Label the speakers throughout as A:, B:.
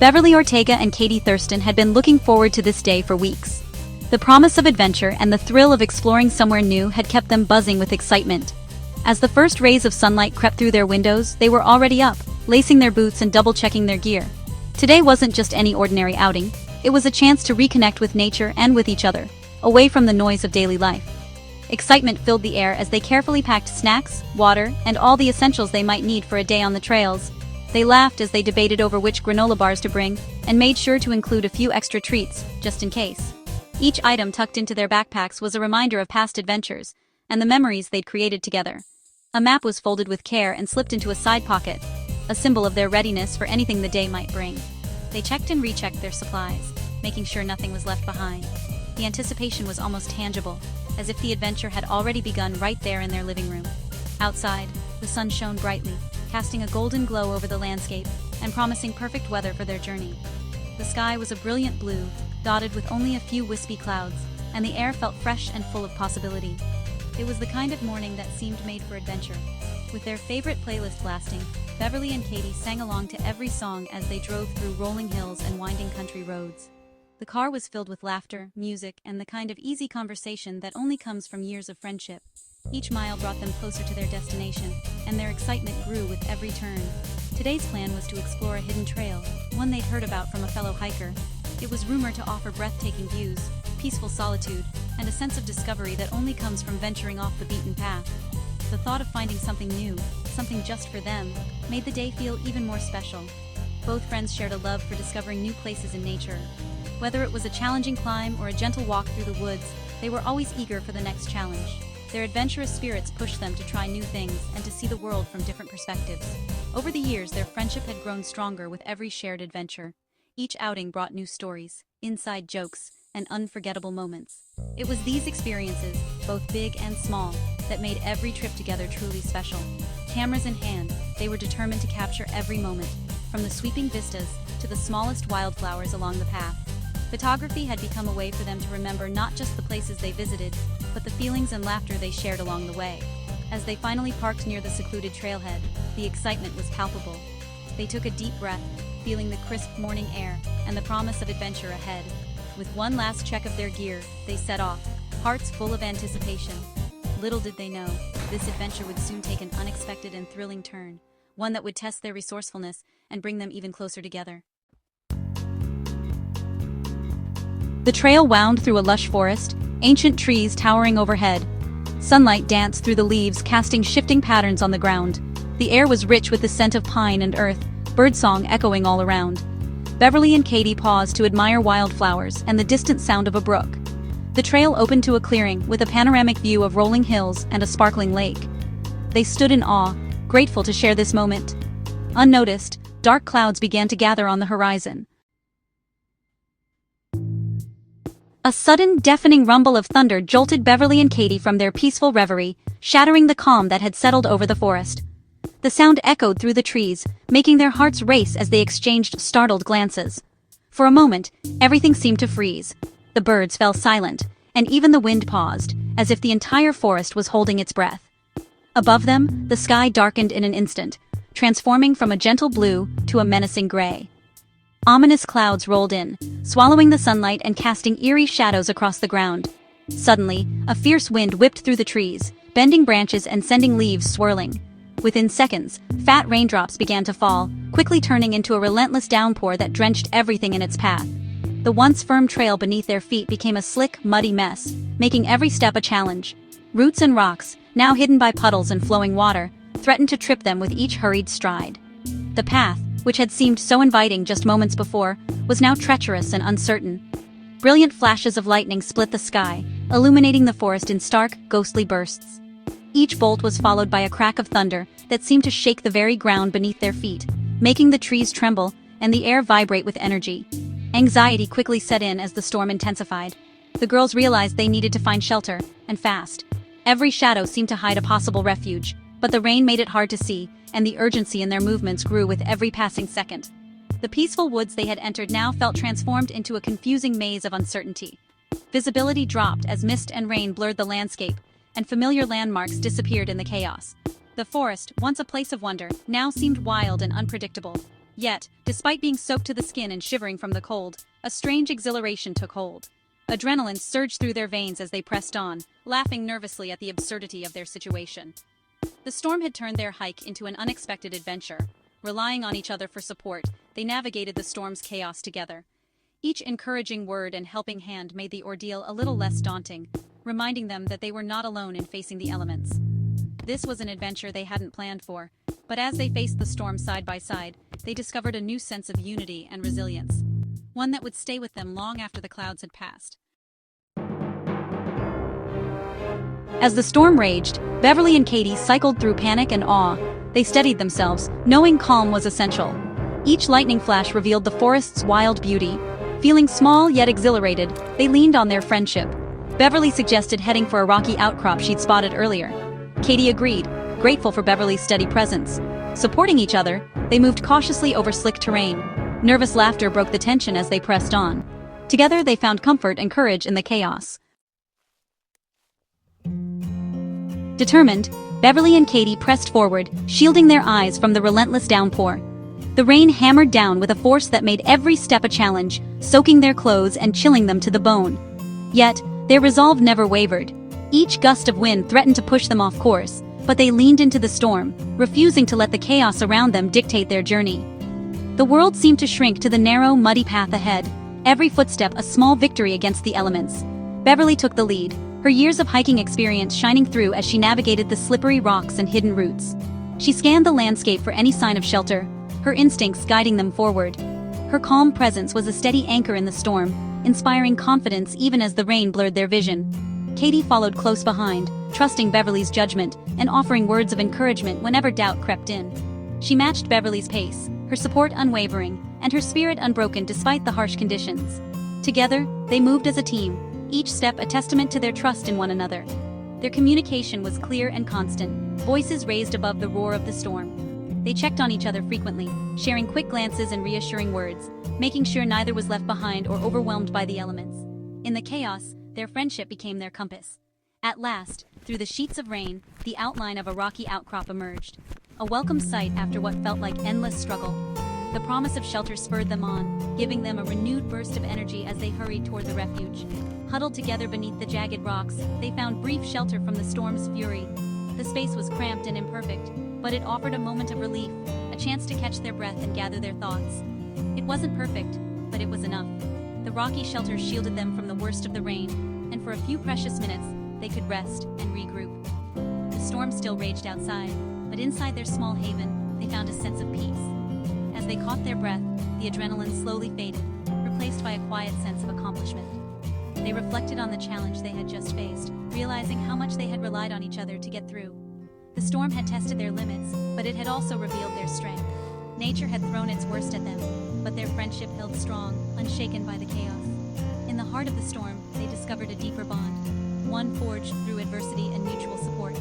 A: Beverly Ortega and Katie Thurston had been looking forward to this day for weeks. The promise of adventure and the thrill of exploring somewhere new had kept them buzzing with excitement. As the first rays of sunlight crept through their windows, they were already up, lacing their boots and double-checking their gear. Today wasn't just any ordinary outing, it was a chance to reconnect with nature and with each other, away from the noise of daily life. Excitement filled the air as they carefully packed snacks, water, and all the essentials they might need for a day on the trails. They laughed as they debated over which granola bars to bring, and made sure to include a few extra treats, just in case. Each item tucked into their backpacks was a reminder of past adventures, and the memories they'd created together. A map was folded with care and slipped into a side pocket, a symbol of their readiness for anything the day might bring. They checked and rechecked their supplies, making sure nothing was left behind. The anticipation was almost tangible, as if the adventure had already begun right there in their living room. Outside, the sun shone brightly, casting a golden glow over the landscape and promising perfect weather for their journey. The sky was a brilliant blue, dotted with only a few wispy clouds, and the air felt fresh and full of possibility. It was the kind of morning that seemed made for adventure. With their favorite playlist blasting, Beverly and Katie sang along to every song as they drove through rolling hills and winding country roads. The car was filled with laughter, music, and the kind of easy conversation that only comes from years of friendship. Each mile brought them closer to their destination, and their excitement grew with every turn. Today's plan was to explore a hidden trail, one they'd heard about from a fellow hiker. It was rumored to offer breathtaking views, peaceful solitude, and a sense of discovery that only comes from venturing off the beaten path. The thought of finding something new, something just for them, made the day feel even more special. Both friends shared a love for discovering new places in nature. Whether it was a challenging climb or a gentle walk through the woods, they were always eager for the next challenge. Their adventurous spirits pushed them to try new things and to see the world from different perspectives. Over the years, their friendship had grown stronger with every shared adventure. Each outing brought new stories, inside jokes, and unforgettable moments. It was these experiences, both big and small, that made every trip together truly special. Cameras in hand, they were determined to capture every moment, from the sweeping vistas to the smallest wildflowers along the path. Photography had become a way for them to remember not just the places they visited, but the feelings and laughter they shared along the way. As they finally parked near the secluded trailhead, the excitement was palpable. They took a deep breath, feeling the crisp morning air and the promise of adventure ahead. With one last check of their gear, they set off, hearts full of anticipation. Little did they know, this adventure would soon take an unexpected and thrilling turn, one that would test their resourcefulness and bring them even closer together. The trail wound through a lush forest, ancient trees towering overhead. Sunlight danced through the leaves, casting shifting patterns on the ground. The air was rich with the scent of pine and earth, birdsong echoing all around. Beverly and Katie paused to admire wildflowers and the distant sound of a brook. The trail opened to a clearing with a panoramic view of rolling hills and a sparkling lake. They stood in awe, grateful to share this moment. Unnoticed, dark clouds began to gather on the horizon. A sudden, deafening rumble of thunder jolted Beverly and Katie from their peaceful reverie, shattering the calm that had settled over the forest. The sound echoed through the trees, making their hearts race as they exchanged startled glances. For a moment, everything seemed to freeze. The birds fell silent, and even the wind paused, as if the entire forest was holding its breath. Above them, the sky darkened in an instant, transforming from a gentle blue to a menacing gray. Ominous clouds rolled in, swallowing the sunlight and casting eerie shadows across the ground. Suddenly, a fierce wind whipped through the trees, bending branches and sending leaves swirling. Within seconds, fat raindrops began to fall, quickly turning into a relentless downpour that drenched everything in its path. The once firm trail beneath their feet became a slick, muddy mess, making every step a challenge. Roots and rocks, now hidden by puddles and flowing water, threatened to trip them with each hurried stride. The path, which had seemed so inviting just moments before, was now treacherous and uncertain. Brilliant flashes of lightning split the sky, illuminating the forest in stark, ghostly bursts. Each bolt was followed by a crack of thunder that seemed to shake the very ground beneath their feet, making the trees tremble and the air vibrate with energy. Anxiety quickly set in as the storm intensified. The girls realized they needed to find shelter, and fast. Every shadow seemed to hide a possible refuge, but the rain made it hard to see, and the urgency in their movements grew with every passing second. The peaceful woods they had entered now felt transformed into a confusing maze of uncertainty. Visibility dropped as mist and rain blurred the landscape, and familiar landmarks disappeared in the chaos. The forest, once a place of wonder, now seemed wild and unpredictable. Yet, despite being soaked to the skin and shivering from the cold, a strange exhilaration took hold. Adrenaline surged through their veins as they pressed on, laughing nervously at the absurdity of their situation. The storm had turned their hike into an unexpected adventure. Relying on each other for support, they navigated the storm's chaos together. Each encouraging word and helping hand made the ordeal a little less daunting, reminding them that they were not alone in facing the elements. This was an adventure they hadn't planned for, but as they faced the storm side by side, they discovered a new sense of unity and resilience, one that would stay with them long after the clouds had passed. As the storm raged, Beverly and Katie cycled through panic and awe. They steadied themselves, knowing calm was essential. Each lightning flash revealed the forest's wild beauty. Feeling small yet exhilarated, they leaned on their friendship. Beverly suggested heading for a rocky outcrop she'd spotted earlier. Katie agreed, grateful for Beverly's steady presence. Supporting each other, they moved cautiously over slick terrain. Nervous laughter broke the tension as they pressed on. Together they found comfort and courage in the chaos. Determined, Beverly and Katie pressed forward, shielding their eyes from the relentless downpour. The rain hammered down with a force that made every step a challenge, soaking their clothes and chilling them to the bone. Yet, their resolve never wavered. Each gust of wind threatened to push them off course, but they leaned into the storm, refusing to let the chaos around them dictate their journey. The world seemed to shrink to the narrow, muddy path ahead, every footstep a small victory against the elements. Beverly took the lead, her years of hiking experience shining through as she navigated the slippery rocks and hidden roots. She scanned the landscape for any sign of shelter, her instincts guiding them forward. Her calm presence was a steady anchor in the storm, inspiring confidence even as the rain blurred their vision. Katie followed close behind, trusting Beverly's judgment and offering words of encouragement whenever doubt crept in. She matched Beverly's pace, her support unwavering, and her spirit unbroken despite the harsh conditions. Together, they moved as a team, each step a testament to their trust in one another. Their communication was clear and constant, voices raised above the roar of the storm. They checked on each other frequently, sharing quick glances and reassuring words, making sure neither was left behind or overwhelmed by the elements. In the chaos, their friendship became their compass. At last, through the sheets of rain, the outline of a rocky outcrop emerged. A welcome sight after what felt like endless struggle. The promise of shelter spurred them on, giving them a renewed burst of energy as they hurried toward the refuge. Huddled together beneath the jagged rocks, they found brief shelter from the storm's fury. The space was cramped and imperfect, but it offered a moment of relief, a chance to catch their breath and gather their thoughts. It wasn't perfect, but it was enough. The rocky shelter shielded them from the worst of the rain, and for a few precious minutes, they could rest and regroup. The storm still raged outside, but inside their small haven, they found a sense of peace. As they caught their breath, the adrenaline slowly faded, replaced by a quiet sense of accomplishment. They reflected on the challenge they had just faced, realizing how much they had relied on each other to get through. The storm had tested their limits, but it had also revealed their strength. Nature had thrown its worst at them, but their friendship held strong, unshaken by the chaos. In the heart of the storm, they discovered a deeper bond, one forged through adversity and mutual support.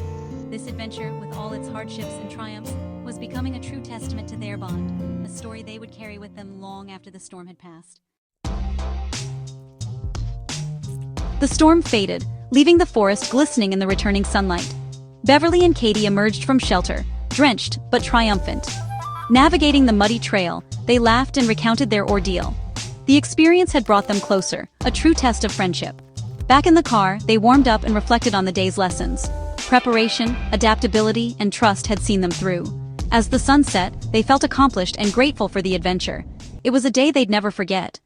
A: This adventure, with all its hardships and triumphs, was becoming a true testament to their bond, a story they would carry with them long after the storm had passed. The storm faded, leaving the forest glistening in the returning sunlight. Beverly and Katie emerged from shelter, drenched but triumphant. Navigating the muddy trail, they laughed and recounted their ordeal. The experience had brought them closer, a true test of friendship. Back in the car, they warmed up and reflected on the day's lessons. Preparation, adaptability, and trust had seen them through. As the sun set, they felt accomplished and grateful for the adventure. It was a day they'd never forget.